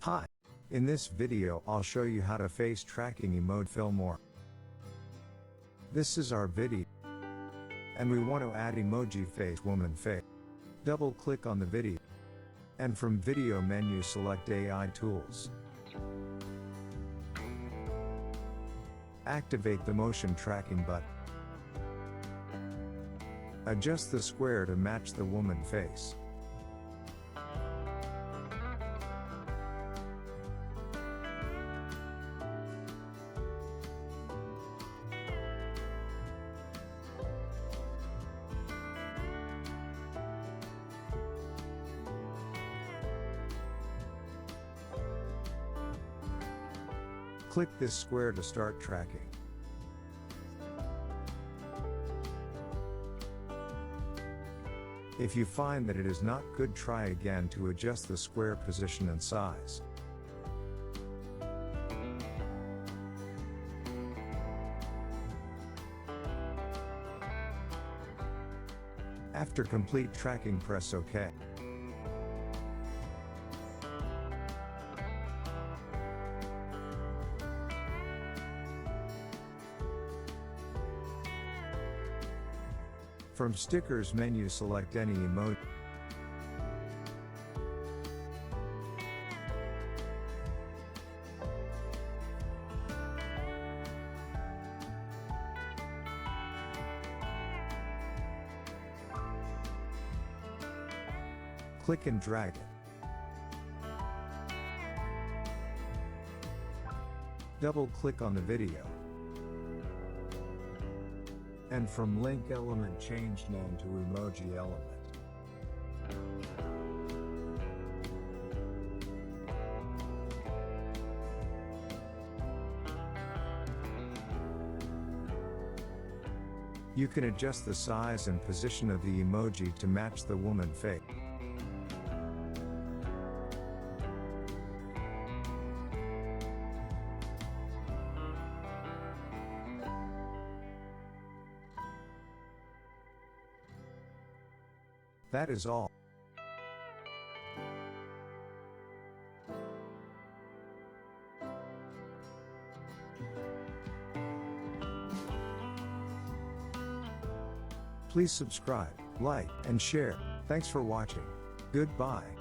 Hi. In this video I'll show you how to face tracking emoji Filmora. This is our video. And we want to add emoji face woman face. Double click on the video. And from video menu select AI tools. Activate the motion tracking button. Adjust the square to match the woman face. Click this square to start tracking. If you find that it is not good, try again to adjust the square position and size. After complete tracking, press OK. From stickers menu select any emoji. Click and drag it. Double click on the video. And from link element change name to emoji element. You can adjust the size and position of the emoji to match the woman face. That is all. Please subscribe, like, and share. Thanks for watching. Goodbye.